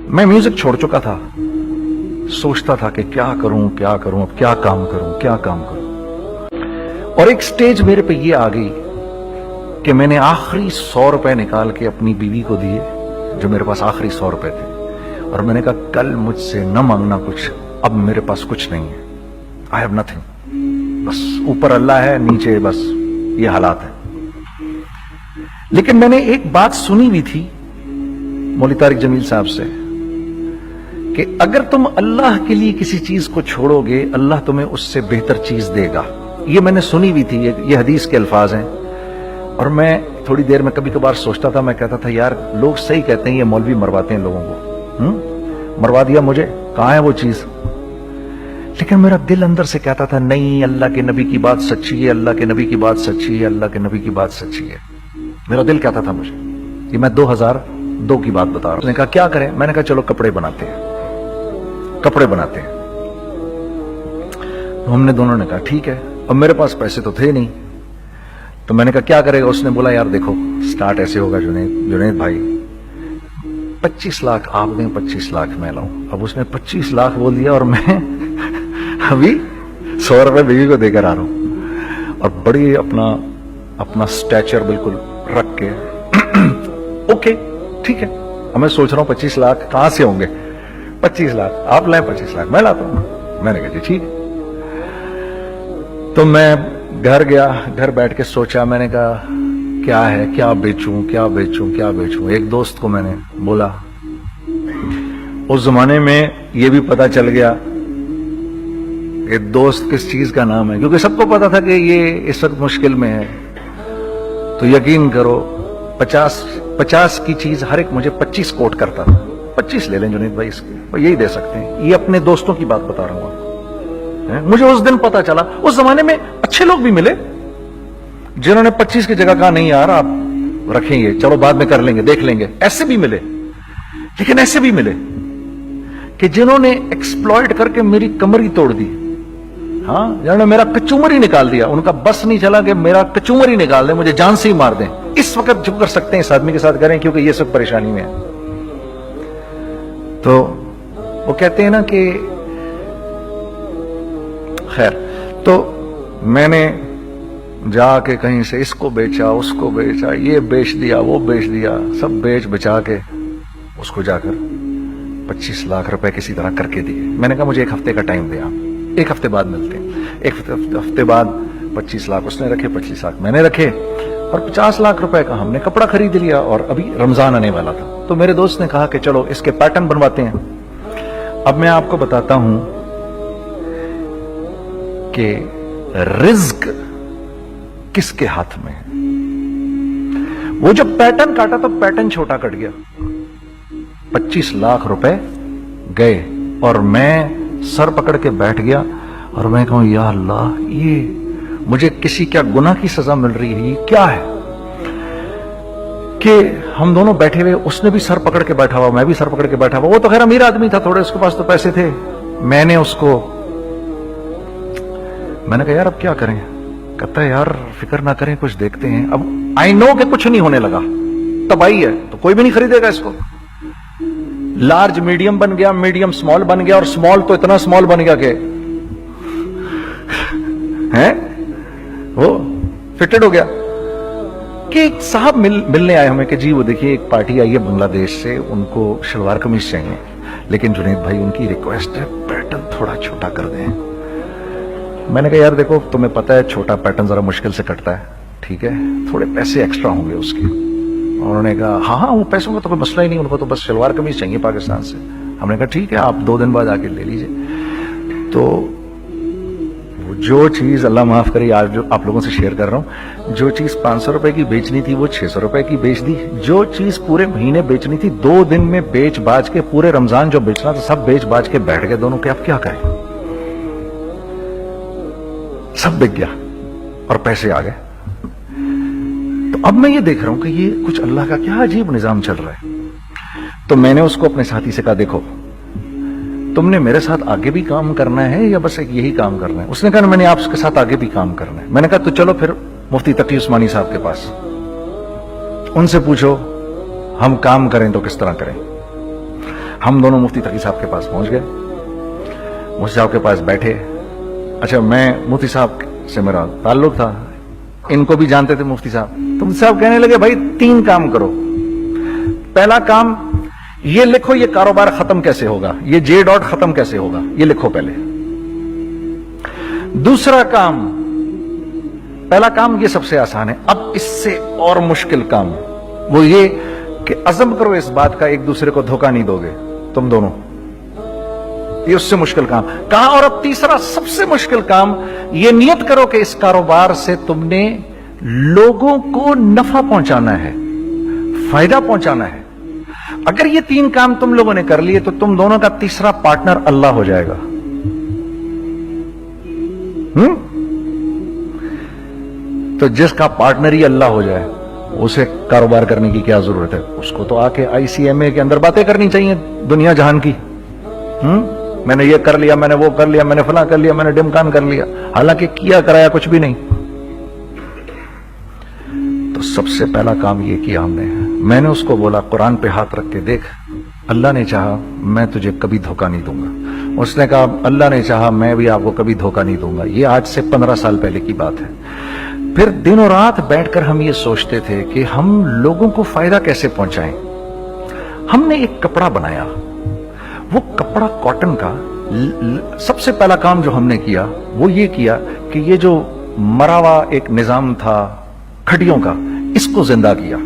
मैं म्यूजिक छोड़ चुका था, सोचता था कि क्या करूं, अब क्या काम करूं। और एक स्टेज मेरे पे ये आ गई कि मैंने आखिरी 100 रुपए निकाल के अपनी बीवी को दिए, जो मेरे पास आखिरी 100 रुपए थे, और मैंने कहा कल मुझसे न मांगना कुछ, अब मेरे पास कुछ नहीं है, आई हैव नथिंग, बस ऊपर अल्लाह है, नीचे बस ये हालात है। लेकिन मैंने एक बात सुनी भी थी मौलवी तारिक जमील साहब से कि अगर तुम अल्लाह के लिए किसी चीज को छोड़ोगे, अल्लाह तुम्हें उससे बेहतर चीज देगा। ये मैंने सुनी भी थी, ये हदीस के अल्फाज हैं। और मैं थोड़ी देर में कभी कभार सोचता था, मैं कहता था यार लोग सही कहते हैं, ये मौलवी मरवाते हैं लोगों को। मरवा दिया मुझे, कहां है वो चीज? लेकिन मेरा दिल अंदर से कहता था नहीं, अल्लाह के नबी की बात सच्ची है, अल्लाह के नबी की बात सच्ची है, अल्लाह के नबी की बात सच्ची है। मेरा दिल कहता था मुझे। ये मैं 2002 की बात बता रहा हूं। उसने कहा क्या करें? मैंने कहा चलो कपड़े बनाते हैं। तो हमने दोनों ने कहा ठीक है। अब मेरे पास पैसे तो थे नहीं, तो मैंने कहा क्या करेगा? उसने बोला यार देखो स्टार्ट ऐसे होगा जुनैद भाई, 25 लाख आप दें, 25 लाख मैं लाऊं। अब उसने 25 लाख बोल दिया और मैं अभी 100 रुपए बीवी को देकर आ रहा हूं, और बड़ी अपना स्टैचर बिल्कुल रख के ओके ठीक है। अब मैं सोच रहा हूं 25 लाख कहां से होंगे? 25 लाख आप लाए, 25 लाख मैं लाता हूं। मैंने कहा जी ठीक है। तो मैं घर गया, घर बैठ के सोचा, मैंने कहा क्या है, क्या बेचूं। एक दोस्त को मैंने बोला, उस जमाने में ये भी पता चल गया ये दोस्त किस चीज का नाम है, क्योंकि सबको पता था कि ये इस वक्त मुश्किल में है। तो यकीन करो 50 की चीज हर एक मुझे 25 कोट करता था। 25 ले लें जुनैद भाई, इसके यही दे सकते हैं। ये अपने दोस्तों की बात बता रहा हूं आपको। मुझे उस दिन पता चला, उस जमाने में अच्छे लोग भी मिले जिन्होंने 25 की जगह कहा नहीं यार आप रखेंगे, चलो बाद में कर लेंगे, देख लेंगे। ऐसे भी मिले, लेकिन ऐसे भी मिले कि जिन्होंने एक्सप्लॉइट करके मेरी कमर ही तोड़ दी। हाँ, जिन्होंने मेरा कचूमर ही निकाल दिया। उनका बस नहीं चला कि मेरा कचूमर ही निकाल दें, मुझे जान से ही मार दें। इस वक्त जो कर सकते हैं इस आदमी के साथ करें, क्योंकि ये सब परेशानी में है। तो वो कहते हैं ना कि खैर, तो मैंने जाके कहीं से इसको बेचा, उसको बेचा, ये बेच दिया, वो बेच दिया, सब बेच बचा के उसको जाकर 25 लाख रुपए किसी तरह करके दिए। मैंने कहा मुझे 1 हफ्ते का टाइम दिया, 1 हफ्ते बाद मिलते हैं। 1 हफ्ते बाद 25 लाख उसने रखे, 25 लाख मैंने रखे, और 50 लाख रुपए का हमने कपड़ा खरीद लिया। और अभी रमजान आने वाला था, तो मेरे दोस्त ने कहा कि चलो इसके पैटर्न बनवाते हैं। अब मैं आपको बताता हूं कि रिज्क किसके हाथ में है। वो जब पैटर्न काटा तो पैटर्न छोटा कट गया, 25 लाख रुपए गए, और मैं सर पकड़ के बैठ गया और मैं कहूं या अल्लाह, ये मुझे किसी क्या गुनाह की सजा मिल रही है, ये क्या है? कि हम दोनों बैठे हुए, उसने भी सर पकड़ के बैठा हुआ, मैं भी सर पकड़ के बैठा हुआ। वो तो खैर अमीर आदमी था थोड़े, उसके पास तो पैसे थे। मैंने कहा यार अब क्या करें? कहता है यार फिक्र ना करें, कुछ देखते हैं। अब आई नो कि कुछ नहीं होने लगा, तबाही है, तो कोई भी नहीं खरीदेगा इसको। लार्ज मीडियम बन गया, मीडियम स्मॉल बन गया, और स्मॉल तो इतना स्मॉल बन गया कि है वो फिटेड हो गया। कि एक साहब मिलने आए हमें कि जी वो देखिए एक पार्टी आई है बांग्लादेश से, उनको शलवार कमीज चाहिए, लेकिन जुनैद भाई उनकी रिक्वेस्ट है पैटर्न थोड़ा छोटा कर दें। मैंने कहा यार देखो तुम्हें पता है छोटा पैटर्न जरा मुश्किल से कटता है, ठीक है, थोड़े पैसे एक्स्ट्रा होंगे उसके। उन्होंने कहा हाँ वो पैसों का तो कोई मसला ही नहीं, उनको तो बस शलवार कमीज चाहिए पाकिस्तान से। हमने कहा ठीक है आप 2 दिन बाद आके ले लीजिए। तो वो जो चीज, अल्लाह माफ करे आज जो आप लोगों से शेयर कर रहा हूं, जो चीज 500 रुपए की बेचनी थी वो 600 रुपए की बेच दी। जो चीज पूरे महीने बेचनी थी 2 दिन में बेच बाज के, पूरे रमजान जो बेचना था सब बेच बाज के बैठ गए दोनों के। अब क्या करें? सब बिक गया और पैसे आ गए। तो अब मैं ये देख रहा हूं कि ये कुछ अल्लाह का क्या अजीब निजाम चल रहा है। तो मैंने उसको अपने साथी से कहा देखो तुमने मेरे साथ आगे भी काम करना है या बस एक यही काम करना है? उसने कहा मैंने आपके साथ आगे भी काम करना है। मैंने कहा तो चलो फिर मुफ्ती तकी उस्मानी साहब के पास, उनसे पूछो हम काम करें तो किस तरह करें। हम दोनों मुफ्ती तकी साहब के पास पहुंच गए, मुफ्ती साहब के पास बैठे। अच्छा, मैं मुफ्ती साहब से मेरा ताल्लुक था, इनको भी जानते थे मुफ्ती साहब। तो मुफ्ती साहब कहने लगे, भाई 3 काम करो। पहला काम ये लिखो, ये कारोबार खत्म कैसे होगा, ये जे डॉट खत्म कैसे होगा, ये लिखो पहले। दूसरा काम, पहला काम ये सबसे आसान है, अब इससे और मुश्किल काम वो ये कि अज़म करो इस बात का एक दूसरे को धोखा नहीं दोगे तुम दोनों, ये उससे मुश्किल काम कहा। और अब तीसरा सबसे मुश्किल काम, ये नियत करो कि इस कारोबार से तुमने लोगों को नफा पहुंचाना है, फायदा पहुंचाना है। अगर ये 3 काम तुम लोगों ने कर लिए तो तुम दोनों का तीसरा पार्टनर अल्लाह हो जाएगा। तो जिसका पार्टनर ही अल्लाह हो जाए उसे कारोबार करने की क्या जरूरत है, उसको तो आके ICMA के अंदर बातें करनी चाहिए दुनिया जहान की। मैंने ये कर लिया, मैंने वो कर लिया, मैंने फला कर लिया, मैंने डिमकान कर लिया, हालांकि किया कराया कुछ भी नहीं। तो सबसे पहला काम ये किया हमने, मैंने उसको बोला कुरान पे हाथ रख के देख, अल्लाह ने चाहा मैं तुझे कभी धोखा नहीं दूंगा। उसने कहा अल्लाह ने चाहा मैं भी आपको कभी धोखा नहीं दूंगा। ये आज से 15 साल पहले की बात है। फिर दिनों रात बैठकर हम ये सोचते थे कि हम लोगों को फायदा कैसे पहुंचाएं। हमने एक कपड़ा बनाया, वो कपड़ा कॉटन का। सबसे पहला काम जो हमने किया वो ये किया कि ये जो मरा हुआ एक निजाम था खटियों का, इसको जिंदा किया,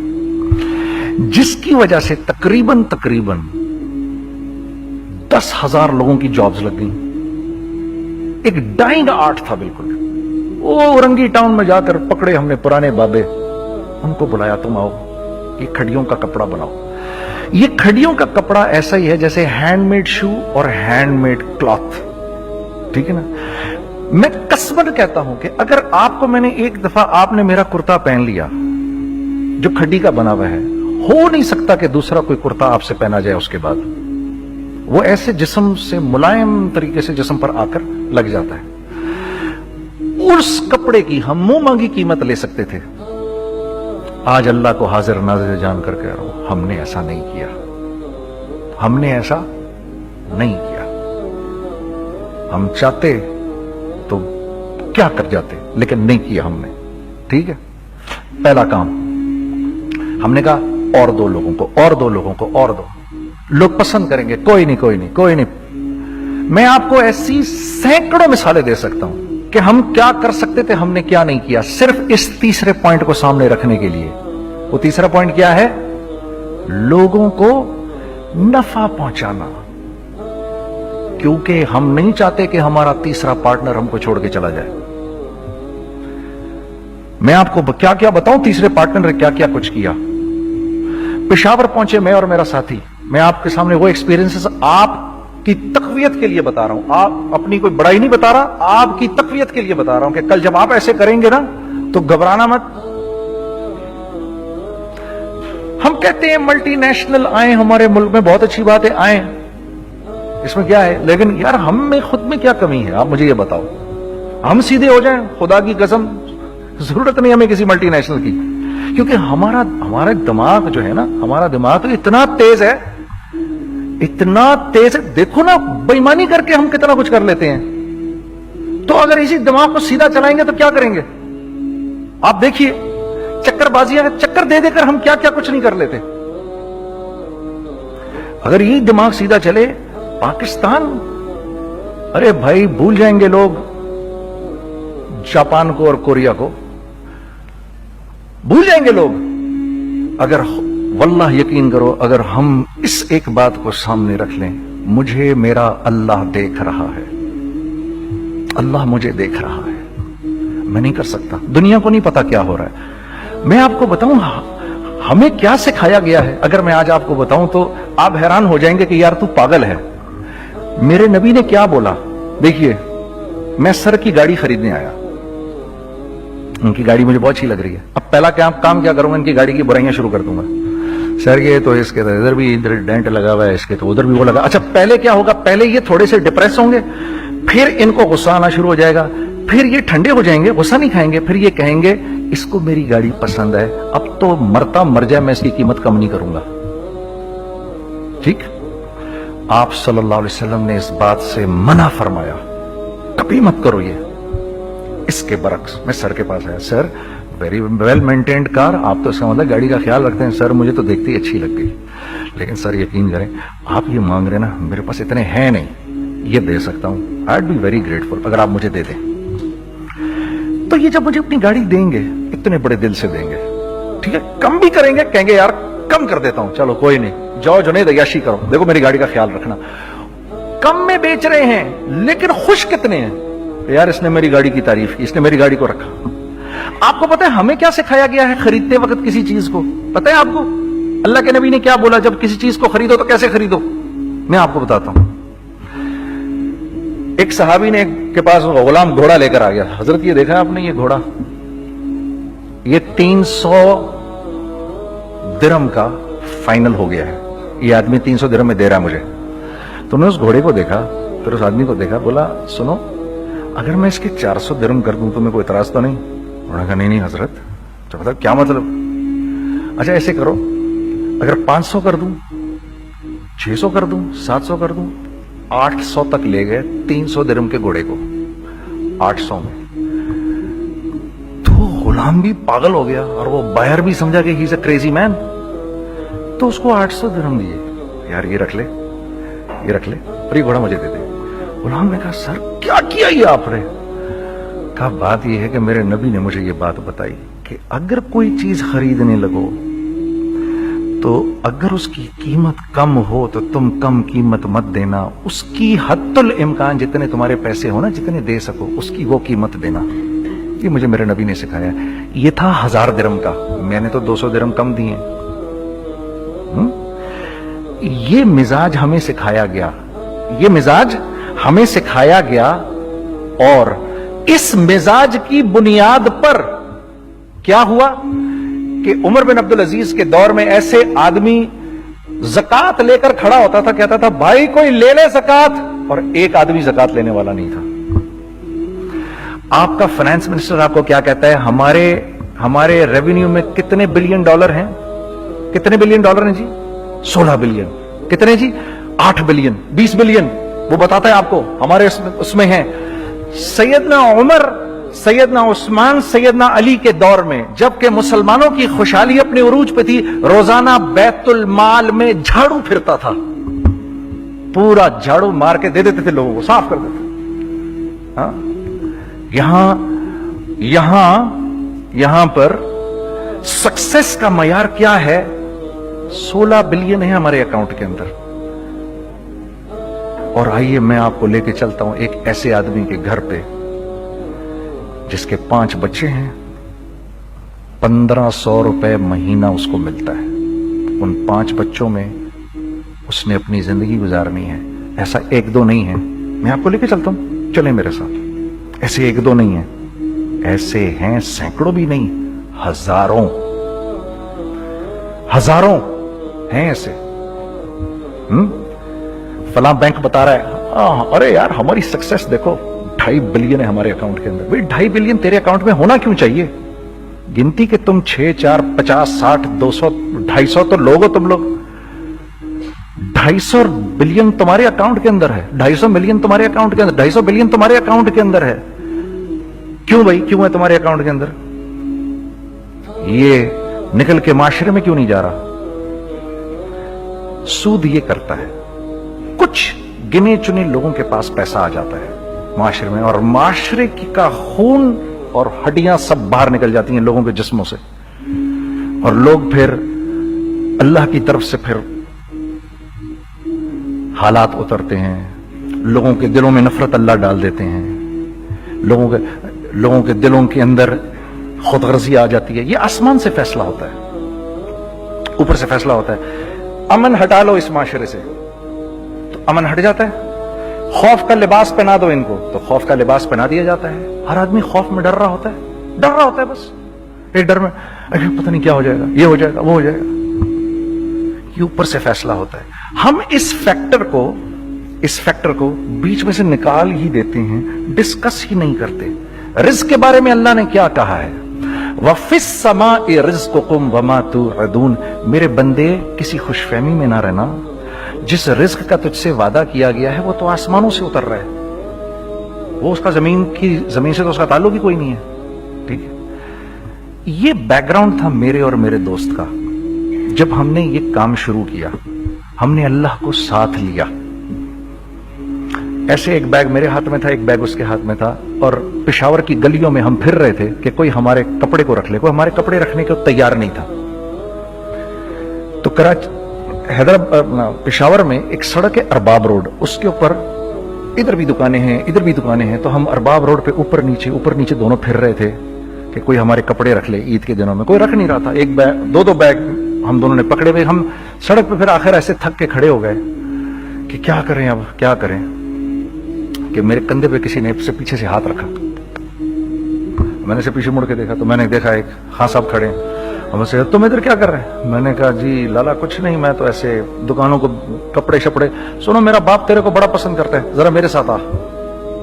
जिसकी वजह से तकरीबन 10,000 लोगों की जॉब्स लग गई। एक डाइंग आर्ट था बिल्कुल। वो रंगी टाउन में जाकर पकड़े हमने पुराने बाबे, उनको बुलाया, तुम आओ ये खड़ियों का कपड़ा बनाओ। ये खड़ियों का कपड़ा ऐसा ही है जैसे हैंडमेड शू और हैंडमेड क्लॉथ, ठीक है ना। मैं कसमन कहता हूं कि अगर आपको मैंने एक दफा आपने मेरा कुर्ता पहन लिया जो खड्डी का बना हुआ है, हो नहीं सकता कि दूसरा कोई कुर्ता आपसे पहना जाए उसके बाद। वो ऐसे जिस्म से मुलायम तरीके से जिस्म पर आकर लग जाता है। उस कपड़े की हम मुंह मांगी कीमत ले सकते थे। आज अल्लाह को हाजिर नाज़िर जान कर कह रहा हूं, हमने ऐसा नहीं किया, हमने ऐसा नहीं किया। हम चाहते तो क्या कर जाते, लेकिन नहीं किया हमने, ठीक है। पहला काम हमने कहा और 2 लोगों को, और 2 लोगों को, और 2 लोग पसंद करेंगे, कोई नहीं कोई नहीं कोई नहीं। मैं आपको ऐसी सैकड़ों मिसालें दे सकता हूं कि हम क्या कर सकते थे, हमने क्या नहीं किया, सिर्फ इस तीसरे पॉइंट को सामने रखने के लिए। वो तीसरा पॉइंट क्या है? लोगों को नफा पहुंचाना। क्योंकि हम नहीं चाहते कि हमारा तीसरा पार्टनर हमको छोड़ के चला जाए। मैं आपको क्या क्या बताऊं, तीसरे पार्टनर ने क्या क्या कुछ किया। पेशावर पहुंचे मैं और मेरा साथी, मैं आपके सामने वो एक्सपीरियंसेस आपकी तकवीयत के लिए बता रहा हूं। आप अपनी कोई बड़ाई नहीं बता रहा, आपकी तकवीयत के लिए बता रहा हूं कि कल जब आप ऐसे करेंगे ना तो घबराना मत। हम कहते हैं मल्टीनेशनल आए हमारे मुल्क में, बहुत अच्छी बात है, आए, इसमें क्या है, लेकिन यार हम में खुद में क्या कमी है, आप मुझे ये बताओ। हम सीधे हो जाएं, खुदा की कसम जरूरत नहीं हमें किसी मल्टीनेशनल की, क्योंकि हमारा दिमाग जो है ना, हमारा दिमाग तो इतना तेज है, इतना तेज है। देखो ना, बेईमानी करके हम कितना कुछ कर लेते हैं। तो अगर इसी दिमाग को सीधा चलाएंगे तो क्या करेंगे आप देखिए। चक्करबाजियां, चक्कर दे देकर हम क्या क्या कुछ नहीं कर लेते। अगर यही दिमाग सीधा चले, पाकिस्तान, अरे भाई भूल जाएंगे लोग जापान को और कोरिया को, भूल जाएंगे लोग। अगर वल्लाह यकीन करो, अगर हम इस एक बात को सामने रख लें, मुझे मेरा अल्लाह देख रहा है, अल्लाह मुझे देख रहा है, मैं नहीं कर सकता। दुनिया को नहीं पता क्या हो रहा है। मैं आपको बताऊं हमें क्या सिखाया गया है, अगर मैं आज आपको बताऊं तो आप हैरान हो जाएंगे कि यार तू पागल है। मेरे नबी ने क्या बोला, देखिए, मैं सर की गाड़ी खरीदने आया, उनकी गाड़ी मुझे बहुत अच्छी लग रही है। अब पहला काम क्या करूंगा, इनकी गाड़ी की बुराइयां शुरू कर दूंगा। सर ये तो इसके तो इधर भी इधर डेंट लगा हुआ है, इसके तो उधर भी वो लगा। अच्छा, पहले क्या होगा, पहले ये थोड़े से डिप्रेस होंगे, फिर इनको गुस्सा आना शुरू हो जाएगा, फिर ये ठंडे हो जाएंगे, गुस्सा नहीं खाएंगे, फिर ये कहेंगे इसको मेरी गाड़ी पसंद है, अब तो मरता मर जाए मैं इसकी कीमत कम नहीं करूंगा। ठीक, आप सल्लल्लाहु अलैहि वसल्लम ने इस बात से मना फरमाया, कभी मत करो ये। इसके बरक्स मैं सर के पास आया, sir very well maintained car, आप तो इसका मतलब गाड़ी का ख्याल रखते हैं। सर मुझे तो देखते ही अच्छी लग गई, लेकिन सर यकीन करें आप ये मांग रहे ना, मेरे पास इतने हैं नहीं, ये दे सकता हूं, आई बी वेरी ग्रेटफुल अगर आप मुझे दे दें। तो ये जब मुझे अपनी गाड़ी देंगे, इतने बड़े दिल से देंगे, ठीक है, कम भी करेंगे, कहेंगे यार कम कर देता हूं, चलो कोई नहीं, जाओ जुनैद अय्याशी करो, देखो मेरी गाड़ी का ख्याल रखना। कम में बेच रहे हैं लेकिन खुश कितने हैं, यार इसने मेरी गाड़ी की तारीफ की, इसने मेरी गाड़ी को रखा। आपको पता है हमें क्या सिखाया गया है खरीदते वक्त किसी चीज को? पता है आपको अल्लाह के नबी ने क्या बोला, जब किसी चीज को खरीदो तो कैसे खरीदो? मैं आपको बताता हूं। एक सहाबी ने के पास गुलाम घोड़ा लेकर आ गया, हजरत ये देखा आपने ये घोड़ा, ये 300 दिरहम का फाइनल हो गया है, ये आदमी 300 दिरहम में दे रहा है मुझे। तो उन्होंने उस घोड़े को देखा, फिर उस आदमी को देखा, बोला सुनो अगर मैं इसके 400 दिरहम कर दूं तो मेरे को इतराज तो नहीं? उन्होंने कहा नहीं हजरत। तो मतलब क्या मतलब? अच्छा ऐसे करो, अगर 500 कर दूं, 600 कर दूं, 700 कर दूं, 800 तक ले गए 300 दिरहम के घोड़े को, 800 में। तो गुलाम भी पागल हो गया और वो बायर भी समझा कि he is a crazy man, तो उसको 800 दिरहम दिए, यार ये रख ले, ये रख ले, और ये घोड़ा मुझे दे दे। गुलाम ने कहा सर क्या किया ये आपने? कहा बात ये है कि मेरे नबी ने मुझे ये बात बताई कि अगर कोई चीज खरीदने लगो तो अगर उसकी कीमत कम हो तो तुम कम कीमत मत देना, उसकी हद्दुल इम्कान जितने तुम्हारे पैसे हो ना, जितने दे सको उसकी वो कीमत देना। ये मुझे मेरे नबी ने सिखाया। ये था 1000 दिरहम का, मैंने तो 200 दिरहम कम दिए। ये मिजाज हमें सिखाया गया, ये मिजाज हमें सिखाया गया, और इस मिजाज की बुनियाद पर क्या हुआ कि उमर बिन अब्दुल अजीज के दौर में ऐसे आदमी ज़कात लेकर खड़ा होता था, कहता था भाई कोई ले ले ज़कात, और एक आदमी ज़कात लेने वाला नहीं था। आपका फाइनेंस मिनिस्टर आपको क्या कहता है, हमारे रेवेन्यू में कितने बिलियन डॉलर हैं? कितने बिलियन डॉलर हैं जी? 16 बिलियन। कितने जी? 8 बिलियन, 20 बिलियन, वो बताता है आपको हमारे उसमें है। सैयदना उमर, सैयदना उस्मान, सैयदना अली के दौर में, जबकि मुसलमानों की खुशहाली अपने उरूज पे थी, रोजाना बैतुल माल में झाड़ू फिरता था, पूरा झाड़ू मार के दे देते थे लोगों को, साफ कर देते। हाँ? यहां पर सक्सेस का मयार क्या है? 16 बिलियन है हमारे अकाउंट के अंदर। और आइए मैं आपको लेके चलता हूं एक ऐसे आदमी के घर पे जिसके 5 बच्चे हैं, 1500 रुपए महीना उसको मिलता है। उन 5 बच्चों में उसने अपनी जिंदगी गुजारनी है। ऐसा 1-2 नहीं है, मैं आपको लेके चलता हूं, चलें मेरे साथ। ऐसे 1-2 नहीं है, ऐसे हैं सैकड़ों भी नहीं, हजारों हैं ऐसे। फला बैंक बता रहा है अरे यार हमारी सक्सेस देखो, 2.5 बिलियन है हमारे अकाउंट के अंदर। भाई 2.5 बिलियन तेरे अकाउंट में होना क्यों चाहिए? गिनती के तुम 6, 4, 50, 60, 200, 250 तो लोग हो तुम लोग। 250 बिलियन तुम्हारे अकाउंट के अंदर है, 250 मिलियन तुम्हारे अकाउंट के अंदर, 250 बिलियन तुम्हारे अकाउंट के अंदर है। क्यों भाई, क्यों है तुम्हारे अकाउंट के अंदर? ये निकल के माशरे में क्यों नहीं जा रहा? सूद ये करता है, कुछ गिने चुने लोगों के पास पैसा आ जाता है माशरे में, और माशरे का खून और हड्डियां सब बाहर निकल जाती हैं लोगों के जिस्मों से, और लोग फिर अल्लाह की तरफ से फिर हालात उतरते हैं, लोगों के दिलों में नफरत अल्लाह डाल देते हैं, लोगों के दिलों के अंदर खुदगर्जी आ जाती है। ये आसमान से फैसला होता है, ऊपर से फैसला होता है। अमन हटा लो इस माशरे से तो अमन हट जाता है। खौफ का लिबास पहना दो इनको तो खौफ का लिबास पहना दिया जाता है। हर आदमी खौफ में डर रहा होता है, बस एक डर में, अरे पता नहीं क्या हो जाएगा, ये हो जाएगा, वो हो जाएगा। ये ऊपर से फैसला होता है। हम इस फैक्टर को बीच में से निकाल ही देते हैं, डिस्कस ही नहीं करते। रिज्क के बारे में अल्लाह ने क्या कहा है? वफिस समाए रिज़्क़ुकुम वमा तुअदून। मेरे बंदे किसी खुशफहमी में ना रहना जिस रिस्क का तुझसे वादा किया गया है वो तो आसमानों से उतर रहा है, वो उसका जमीन से तो उसका ताल्लुक ही कोई नहीं है। ठीक है, ये बैकग्राउंड था मेरे और मेरे दोस्त का। जब हमने ये काम शुरू किया, हमने अल्लाह को साथ लिया। ऐसे एक बैग मेरे हाथ में था, एक बैग उसके हाथ में था, और पेशावर की गलियों में हम फिर रहे थे कि कोई हमारे कपड़े को रख ले। कोई हमारे कपड़े रखने को तैयार नहीं था। तो हैदराबाद पेशावर में एक सड़क है अरबाब रोड, उसके ऊपर इधर भी दुकानें हैं, इधर भी दुकानें हैं। तो हम अरबाब रोड पे ऊपर नीचे दोनों फिर रहे थे कि कोई हमारे कपड़े रख ले। ईद के दिनों में कोई रख नहीं रहा था। एक बैग, दो बैग हम दोनों ने पकड़े हुए। हम सड़क पे फिर आखिर ऐसे थक के खड़े हो गए कि क्या करें, अब क्या करें, कि मेरे कंधे पे किसी ने से पीछे से हाथ रखा। मैंने से पीछे मुड़ के देखा तो मैंने देखा एक खां साहब खड़े हैं। हमसे, तुम इधर क्या कर रहे हैं? मैंने कहा, जी लाला कुछ नहीं, मैं तो ऐसे दुकानों को कपड़े शपड़े। सुनो, मेरा बाप तेरे को बड़ा पसंद करता है, जरा मेरे साथ आ।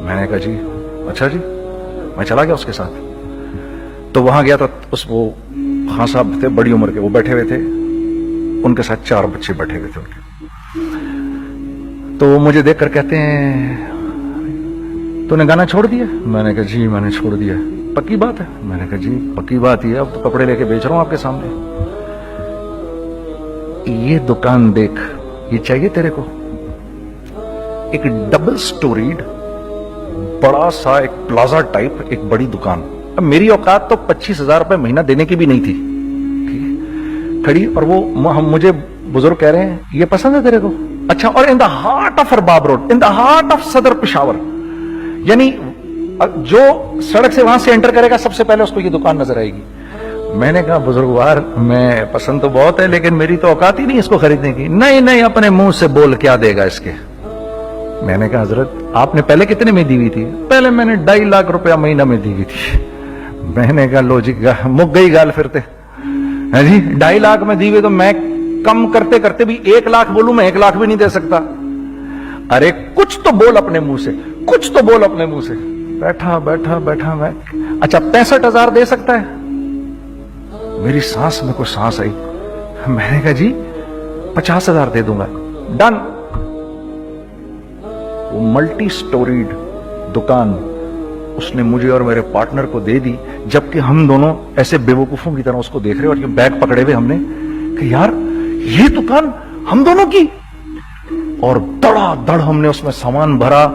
मैंने कहा, जी अच्छा जी। मैं चला गया उसके साथ। तो वहां गया तो वो खां साहब थे, बड़ी उम्र के, वो बैठे हुए थे, उनके साथ 4 बच्चे बैठे हुए थे उनके। तो वो मुझे देखकर कहते हैं, तूने गाना छोड़ दिया? मैंने कहा, जी मैंने छोड़ दिया। पक्की बात है? मैंने कहा, जी पक्की बात ही है, अब तो कपड़े लेके बेच रहा हूं आपके सामने। ये दुकान देख, ये चाहिए तेरे को? एक डबल स्टोरीड बड़ा सा एक प्लाजा टाइप एक बड़ी दुकान। अब मेरी औकात तो 25,000 रुपए महीना देने की भी नहीं थी, ठीक है, खड़ी। और वो मुझे बुजुर्ग कह रहे हैं, ये पसंद है तेरे को? अच्छा, और in the heart of Arbab road, in the heart of सदर पेशावर, यानी जो सड़क से वहां से एंटर करेगा सबसे पहले उसको ये दुकान नजर आएगी। मैंने कहा, बुजुर्गवार, मैं पसंद तो बहुत है लेकिन मेरी तो औकात ही नहीं इसको खरीदने की। नहीं, अपने मुंह से बोल, क्या देगा इसके? मैंने कहा, हजरत आपने पहले कितने में दी हुई थी? पहले मैंने 2.5 लाख रुपया महीना में दी हुई थी। मैंने कहा, लो जी, मुक गई गाल फिरते है जी। 2.5 लाख में दी हुई, तो मैं कम करते करते भी 1 लाख बोलूं, मैं 1 लाख भी नहीं दे सकता। अरे कुछ तो बोल अपने मुंह से, कुछ तो बोल अपने मुंह से। बैठा मैं, अच्छा 65,000 दे सकता है? मेरी सांस में कुछ सांस आई। मैंने कहा, जी 50,000 दे दूंगा, डन। वो मल्टी स्टोरीड दुकान उसने मुझे और मेरे पार्टनर को दे दी, जबकि हम दोनों ऐसे बेवकूफों की तरह उसको देख रहे और ये बैग पकड़े हुए हमने कि यार ये दुकान हम दोनों की। और धड़ाधड़ हमने उसमें सामान भरा।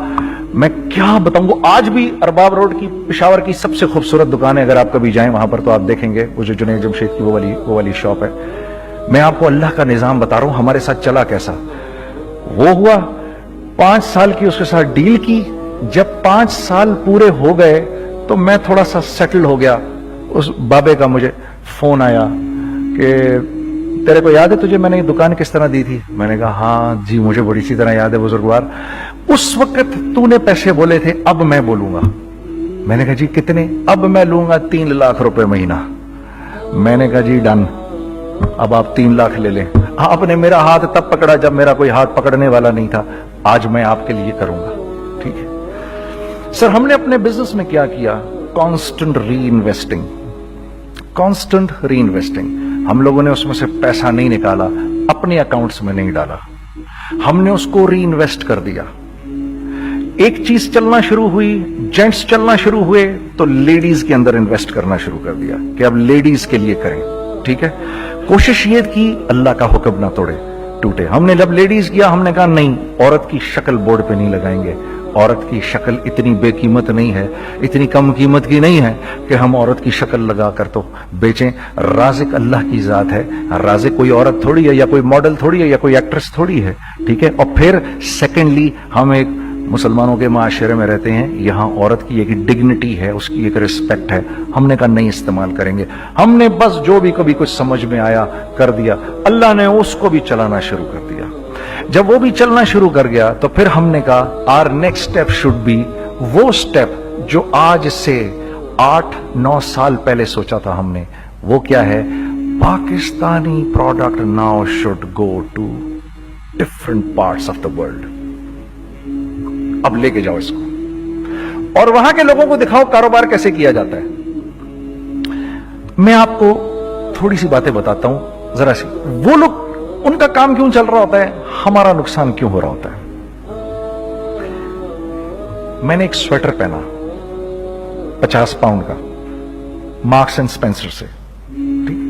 मैं क्या बताऊं, आज भी अरबाब रोड की पेशावर की सबसे खूबसूरत दुकान है। अगर आप कभी जाएं वहां पर तो आप देखेंगे, वो जो जुनैद जमशेद की वो वाली शॉप है। मैं आपको अल्लाह का निजाम बता रहा हूं, हमारे साथ चला कैसा। वो हुआ 5 साल की उसके साथ डील की। जब 5 साल पूरे हो गए तो मैं थोड़ा सा सेटल हो गया। उस बाबे का मुझे फोन आया कि तेरे को याद है तुझे मैंने ये दुकान किस तरह दी थी? मैंने कहा, हाँ जी मुझे बड़ी सी तरह याद है बुजुर्गवार। उस वक्त तूने पैसे बोले थे, अब मैं बोलूंगा। मैंने कहा, जी कितने? अब मैं लूंगा 3 लाख रुपए महीना। मैंने कहा, जी डन, अब आप 3 लाख ले लें। आपने मेरा हाथ तब पकड़ा जब मेरा कोई हाथ पकड़ने वाला नहीं था। आज मैं आपके लिए करूंगा, ठीक है। सर, हमने अपने बिजनेस में क्या किया? कांस्टेंट री इन्वेस्टिंग, कांस्टेंट री इन्वेस्टिंग। हम लोगों ने उसमें से पैसा नहीं निकाला, अपने अकाउंट्स में नहीं डाला, हमने उसको री इन्वेस्ट कर दिया। एक चीज चलना शुरू हुई, जेंट्स चलना शुरू हुए, तो लेडीज के अंदर इन्वेस्ट करना शुरू कर दिया कि अब लेडीज के लिए करें, ठीक है। कोशिश ये की अल्लाह का हुक्म ना टूटे। हमने जब लेडीज किया, हमने कहा नहीं, औरत की शक्ल बोर्ड पे नहीं लगाएंगे। औरत की शक्ल इतनी बेकीमत नहीं है, इतनी कम कीमत की नहीं है कि हम औरत की शक्ल लगाकर तो बेचें। राज़िक अल्लाह की जात है, राज़िक कोई औरत थोड़ी है, या कोई मॉडल थोड़ी है, या कोई एक्ट्रेस थोड़ी है, ठीक है। और फिर सेकेंडली, हम एक मुसलमानों के माशरे में रहते हैं, यहाँ औरत की एक डिग्निटी है, उसकी एक रिस्पेक्ट है। हमने कहा नहीं इस्तेमाल करेंगे। हमने बस जो भी कभी कुछ समझ में आया कर दिया। अल्लाह ने उसको भी चलाना शुरू कर दिया। जब वो भी चलना शुरू कर गया तो फिर हमने कहा our next step should be वो स्टेप जो आज से 8-9 साल पहले सोचा था हमने। वो क्या है? Pakistani product now should go to different parts of the world. अब लेके जाओ इसको और वहां के लोगों को दिखाओ कारोबार कैसे किया जाता है। मैं आपको थोड़ी सी बातें बताता हूं, जरा सी। वो लोग उनका काम क्यों चल रहा होता है, हमारा नुकसान क्यों हो रहा होता है। मैंने एक स्वेटर पहना 50 पाउंड का, मार्क्स एंड स्पेंसर से, ठीक।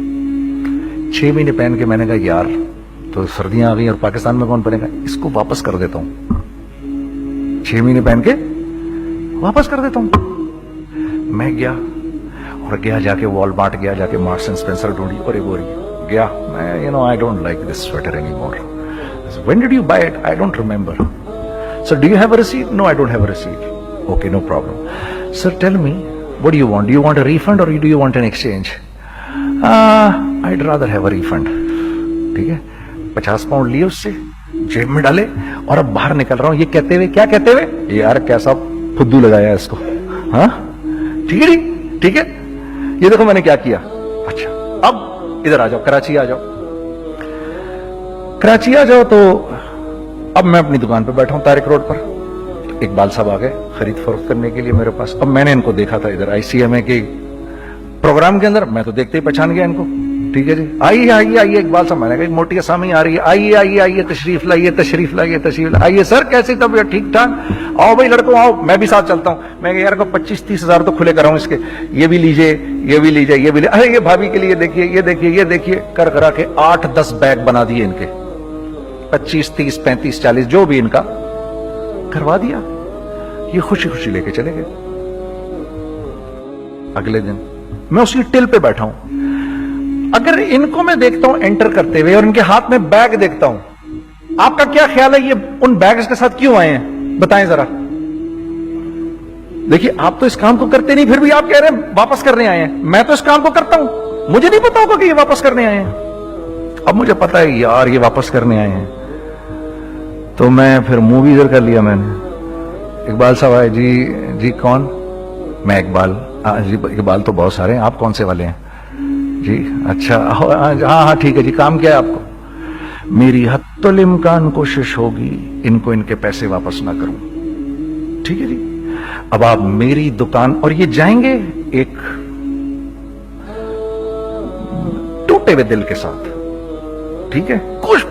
6 महीने पहन के मैंने कहा यार तो सर्दियां आ गई और पाकिस्तान में कौन पहनेगा, इसको वापस कर देता हूं। 6 महीने पहन के वापस कर देता हूं। मैं गया जाके वॉलमार्ट गया, जाके मार्क्स एंड स्पेंसर ढूंढी और एक बोरी गया। मैं I don't like this sweater any more. When did you buy it, I don't remember. Sir do you have a receipt, no I don't have a receipt. Okay no problem. Sir tell me what do you want, do you want a refund or do you want an exchange. I'd rather have a refund। ठीक है, 50 pound लिए उससे, जेब में डाले और अब बाहर निकल रहा हूं, ये कहते हुए, क्या कहते हुए, यार कैसा फुद्दू लगाया इसको। हाँ ठीक है जी, ठीक है, ये देखो मैंने क्या किया। अच्छा अब इधर आ जाओ, कराची आ जाओ। कराची आ जाओ तो अब मैं अपनी दुकान पे बैठा हूं तारिक रोड पर। इकबाल साहब आ गए खरीद फरोख्त करने के लिए मेरे पास। अब मैंने इनको देखा था इधर ICMA के प्रोग्राम के अंदर, मैं तो देखते ही पहचान गया इनको। ठीक है जी, आइए आइए आइए इकबाल साहब, मैंने कहा मोटी आसामी आ रही है, आइए आइए आइए, तशरीफ लाइए तशरीफ लाइए तशरीफ लाइए। आइए सर कैसी तबीयत, ठीक ठाक, आओ भाई लड़कों आओ, मैं भी साथ चलता हूँ। मैं यार को 25-30 हजार तो खुले कराऊं इसके, ये भी लीजिए ये भी लीजिए ये भी लीजिए, अरे ये भाभी के लिए देखिए ये देखिए ये देखिए, कर करा के 8-10 बैग बना दिए इनके, 25, 30, 35, 40 जो भी इनका करवा दिया। ये खुशी खुशी लेके चले गए। अगले दिन मैं उसकी टिल पे बैठा हूं। अगर इनको मैं देखता हूं एंटर करते हुए और इनके हाथ में बैग देखता हूं, आपका क्या ख्याल है ये उन बैग्स के साथ क्यों आए हैं, बताएं जरा। देखिए आप तो इस काम को करते नहीं, फिर भी आप कह रहे हैं वापस करने आए हैं। मैं तो इस काम को करता हूं, मुझे नहीं पता होगा कि ये वापस करने आए हैं। अब मुझे पता है यार ये वापस करने आए हैं, तो मैं फिर मुंह भी इधर कर लिया मैंने। इकबाल साहब आए, जी कौन, मैं इकबाल। जी इकबाल तो बहुत सारे हैं, आप कौन से वाले हैं जी, अच्छा हाँ हाँ ठीक है जी, काम क्या है आपको। मेरी हत्तुल इम्कान कोशिश होगी इनको इनके पैसे वापस ना करूं, ठीक है जी। अब आप मेरी दुकान, और ये जाएंगे एक टूटे हुए दिल के साथ, ठीक है,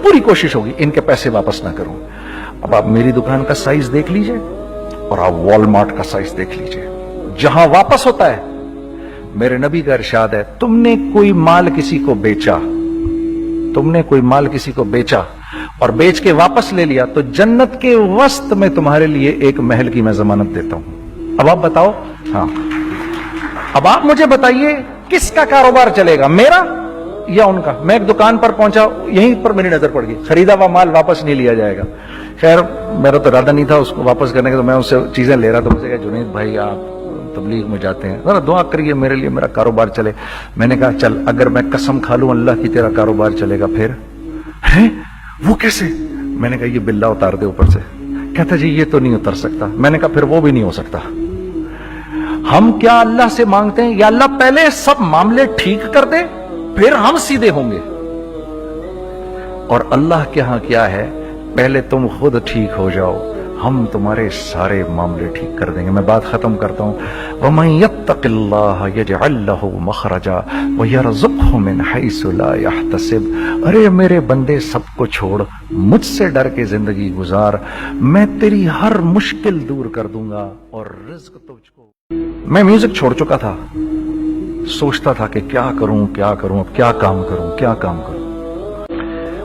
पूरी कोशिश होगी इनके पैसे वापस ना करूं। अब आप मेरी दुकान का साइज देख लीजिए और आप वॉलमार्ट का साइज देख लीजिए, जहां वापस होता है। मेरे नबी का इरशाद है, तुमने कोई माल किसी को बेचा, तुमने कोई माल किसी को बेचा और बेच के वापस ले लिया, तो जन्नत के वस्त में तुम्हारे लिए एक महल की मैं जमानत देता हूं। अब आप बताओ, हाँ अब आप मुझे बताइए किसका कारोबार चलेगा, मेरा या उनका। मैं एक दुकान पर पहुंचा, यहीं पर मेरी नजर पड़ गई, खरीदा हुआ माल वापस नहीं लिया जाएगा। खैर मेरा तो इरादा नहीं था उसको वापस करने का, तो मैं उससे चीजें ले रहा था। मुझे कहा जुनैद भाई आप तबलीग में जाते हैं, जरा दुआ करिए मेरे लिए, मेरा कारोबार चले। मैंने कहा चल अगर मैं कसम खा लूं अल्लाह की तेरा कारोबार चलेगा, फिर है वो कैसे। मैंने कहा ये बिल्ला उतार दे ऊपर से। कहता जी ये तो नहीं उतर सकता। मैंने कहा फिर वो भी नहीं हो सकता। हम क्या अल्लाह से मांगते हैं, या अल्लाह पहले सब मामले ठीक कर दे फिर हम सीधे होंगे, और अल्लाह के यहां क्या है, पहले तुम खुद ठीक हो जाओ, हम तुम्हारे सारे मामले ठीक कर देंगे। मैं बात खत्म करता हूं। वमन यत्तकिल्लाह यजअल लहु मखरजा व यरज़ुक़हु मिन हैसु ला यहतसिब। अरे मेरे बंदे सबको छोड़, मुझसे डर के जिंदगी गुजार, मैं तेरी हर मुश्किल दूर कर दूंगा और रिज़्क तुझको। मैं म्यूजिक छोड़ चुका था, सोचता था कि क्या करूं अब क्या काम करूं।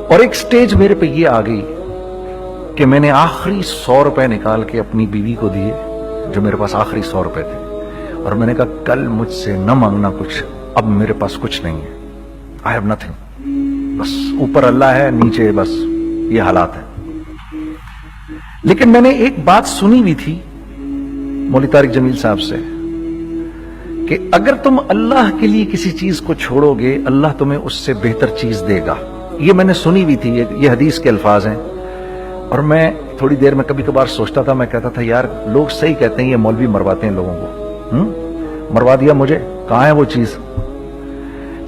और एक स्टेज मेरे पे ये आ गई कि मैंने आखिरी 100 रुपए निकाल के अपनी बीवी को दिए, जो मेरे पास आखिरी 100 रुपए थे, और मैंने कहा कल मुझसे न मांगना कुछ, अब मेरे पास कुछ नहीं है, आई हैव नथिंग, बस ऊपर अल्लाह है, नीचे बस ये हालात है। लेकिन मैंने एक बात सुनी हुई थी मौलवी तारिक जमील साहब से कि अगर तुम अल्लाह के लिए किसी चीज को छोड़ोगे, अल्लाह तुम्हें उससे बेहतर चीज देगा। ये मैंने सुनी हुई थी, ये हदीस के अल्फाज हैं। और मैं थोड़ी देर में कभी कभार सोचता था, मैं कहता था यार लोग सही कहते हैं, ये मौलवी मरवाते हैं लोगों को। मरवा दिया मुझे, कहां है वो चीज।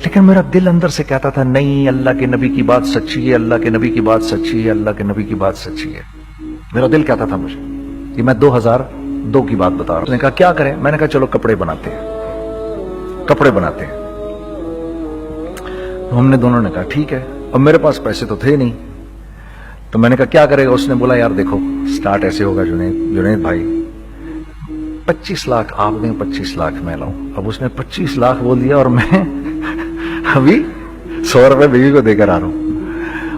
लेकिन मेरा दिल अंदर से कहता था नहीं, अल्लाह के नबी की बात सच्ची है, अल्लाह के नबी की बात सच्ची है, अल्लाह के नबी की बात सच्ची है। मेरा दिल कहता था मुझे। ये मैं 2002 की बात बता रहा हूं। उसने कहा क्या करें, मैंने कहा चलो कपड़े बनाते हैं। हमने दोनों ने कहा ठीक है, अब मेरे पास पैसे तो थे नहीं, तो मैंने कहा क्या करेगा। उसने बोला यार देखो स्टार्ट ऐसे होगा जुनैद भाई, 25 लाख आप दें, 25 लाख मैं लाऊं। अब उसने 25 लाख बोल दिया और मैं अभी 100 रुपए बीवी को देकर आ रहा हूं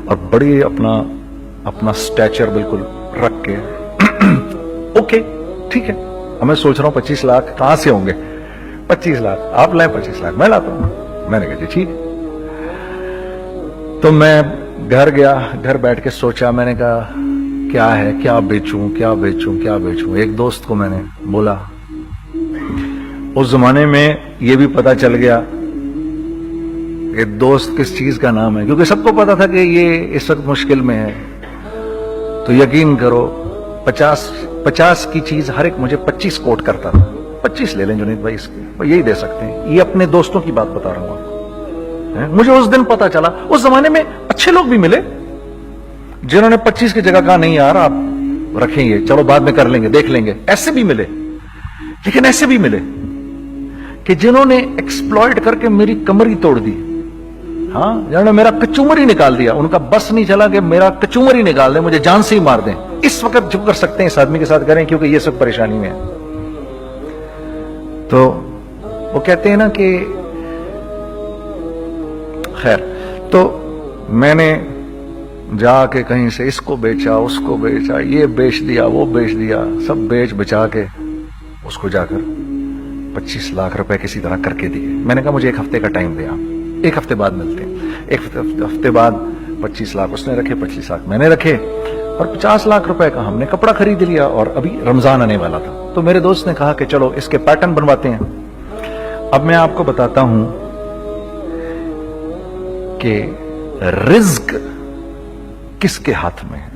और बड़ी अपना स्टैचर बिल्कुल रख के ओके ठीक है। अब मैं सोच रहा हूं 25 लाख कहां से होंगे, 25 लाख आप लाए, 25 लाख मैं लाता हूं। मैंने कहा जी ठीक है। तो मैं घर गया, घर बैठ के सोचा, मैंने कहा क्या है, क्या बेचूं क्या बेचूं क्या बेचूं। एक दोस्त को मैंने बोला, उस जमाने में ये भी पता चल गया ये दोस्त किस चीज का नाम है, क्योंकि सबको पता था कि ये इस वक्त मुश्किल में है। तो यकीन करो 50 की चीज हर एक मुझे 25 कोट करता था। 25 ले लें जुनैद भाई इसके, यही दे सकते हैं। ये अपने दोस्तों की बात बता रहा हूं आपको। मुझे उस दिन पता चला, उस जमाने में अच्छे लोग भी मिले जिन्होंने 25 की जगह कहा नहीं यार आप रखेंगे, चलो बाद में कर लेंगे, देख लेंगे। ऐसे भी मिले, लेकिन ऐसे भी मिले कि जिन्होंने एक्सप्लॉइट करके मेरी कमर ही तोड़ दी। हाँ, जिन्होंने मेरा कचूमर ही निकाल दिया। उनका बस नहीं चला कि मेरा कचूमर ही निकाल दें, मुझे जान से ही मार दें। इस वक्त जो कर सकते हैं इस आदमी के साथ करें, क्योंकि ये सब परेशानी में है। तो वो कहते हैं ना कि खैर, तो मैंने जाके कहीं से इसको बेचा, उसको बेचा, ये बेच दिया, वो बेच दिया, सब बेच बचा के उसको जाकर 25 लाख रुपए किसी तरह करके दिए। मैंने कहा मुझे 1 हफ्ते का टाइम दे, आप 1 हफ्ते बाद मिलते हैं। 1 हफ्ते बाद 25 लाख उसने रखे, 25 लाख मैंने रखे और 50 लाख रुपए का हमने कपड़ा खरीद लिया। और अभी रमजान आने वाला था, तो मेरे दोस्त ने कहा कि चलो इसके पैटर्न बनवाते हैं। अब मैं आपको बताता हूं कि रिज्क किसके हाथ में है।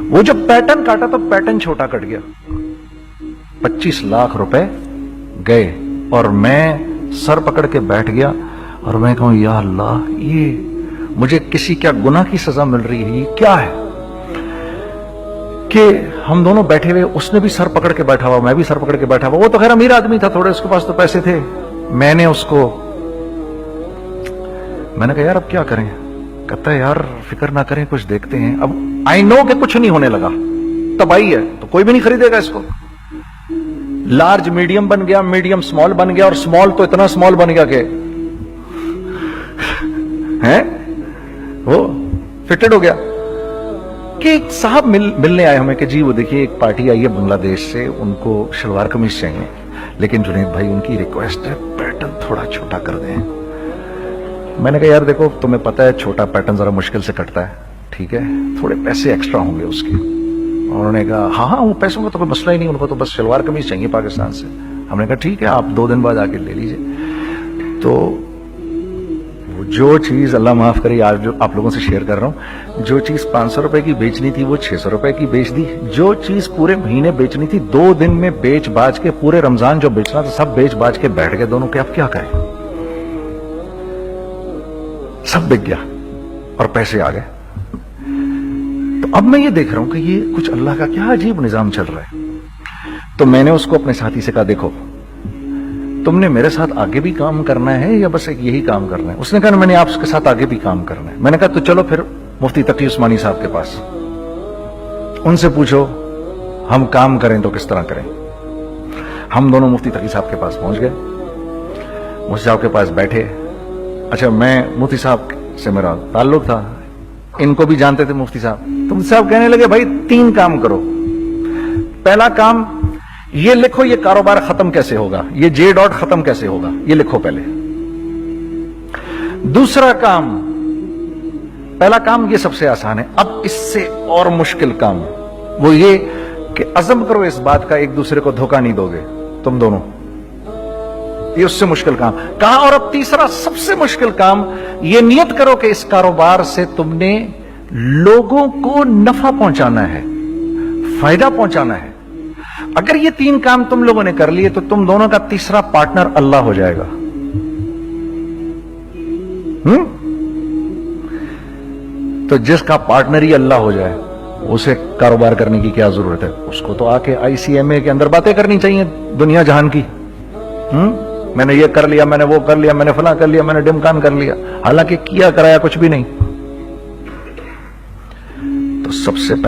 वो जब पैटर्न काटा तो पैटर्न छोटा कट गया, 25 लाख रुपए गए और मैं सर पकड़ के बैठ गया और मैं कहूं या अल्लाह, ये मुझे किसी क्या गुनाह की सजा मिल रही है, ये क्या है। कि हम दोनों बैठे हुए, उसने भी सर पकड़ के बैठा हुआ, मैं भी सर पकड़ के बैठा हुआ। वो तो खैर अमीर आदमी था, थोड़े उसके पास तो पैसे थे। मैंने कहा यार अब क्या करें। कहता है यार फिक्र ना करें, कुछ देखते हैं। अब आई नो कि कुछ नहीं होने लगा, तबाही है, तो कोई भी नहीं खरीदेगा इसको। लार्ज मीडियम बन गया, मीडियम स्मॉल बन गया, और स्मॉल तो इतना स्मॉल बन गया कि है वो फिटेड हो गया। कि एक साहब मिलने आए हमें कि जी वो देखिए एक पार्टी आई है बांग्लादेश से, उनको शलवार कमीज चाहिए, लेकिन जुनैद भाई उनकी रिक्वेस्ट है पैटर्न थोड़ा छोटा कर दें। मैंने कहा यार देखो तुम्हें पता है छोटा पैटर्न जरा मुश्किल से कटता है, ठीक है, थोड़े पैसे एक्स्ट्रा होंगे उसके। उन्होंने कहा हाँ वो पैसों का तो कोई मसला ही नहीं, उनको तो बस शलवार कमीज चाहिए पाकिस्तान से। हमने कहा ठीक है आप 2 दिन बाद आके ले लीजिए। तो जो चीज अल्लाह माफ करे आज जो आप लोगों से शेयर कर रहा हूं, जो चीज 500 रुपए की बेचनी थी वो 600 रुपए की बेच दी। जो चीज पूरे महीने बेचनी थी 2 दिन में बेच बाज के, पूरे रमजान जो बेचना था सब बेच बाज के बैठ गए दोनों के। अब क्या करें, सब बिक गया और पैसे आ गए। तो अब मैं ये देख रहा हूं कि ये कुछ अल्लाह का क्या अजीब निजाम चल रहा है। तो मैंने उसको अपने साथी से कहा देखो तुमने मेरे साथ आगे भी काम करना है या बस एक यही काम करना है। उसने कहा मैंने आपके साथ आगे भी काम करना है। मैंने कहा तो चलो फिर मुफ्ती तकी उस्मानी साहब के पास, उनसे पूछो हम काम करें तो किस तरह करें। हम दोनों मुफ्ती तकी साहब के पास पहुंच गए, मुफ्ती साहब के पास बैठे। अच्छा मैं मुफ्ती साहब से मेरा ताल्लुक था, इनको भी जानते थे मुफ्ती साहब। तो मुफ्ती साहब कहने लगे भाई 3 काम करो। पहला काम ये लिखो ये कारोबार खत्म कैसे होगा, ये जे डॉट खत्म कैसे होगा, ये लिखो पहले। दूसरा काम, पहला काम ये सबसे आसान है, अब इससे और मुश्किल काम वो ये कि अज़म करो इस बात का एक दूसरे को धोखा नहीं दोगे तुम दोनों, ये उससे मुश्किल काम कहा। और अब तीसरा सबसे मुश्किल काम, ये नियत करो कि इस कारोबार से तुमने लोगों को नफा पहुंचाना है, फायदा पहुंचाना है। अगर ये 3 काम तुम लोगों ने कर लिए तो तुम दोनों का तीसरा पार्टनर अल्लाह हो जाएगा। तो जिसका पार्टनर ही अल्लाह हो जाए उसे कारोबार करने की क्या जरूरत है, उसको तो आके ICMA के अंदर बातें करनी चाहिए दुनिया जहान की। میں نے یہ کر لیا, میں نے وہ کر لیا, میں نے فلاں کر لیا, میں نے ڈمکان کر لیا, حالانکہ کیا کرایا کچھ بھی نہیں. تو سب سے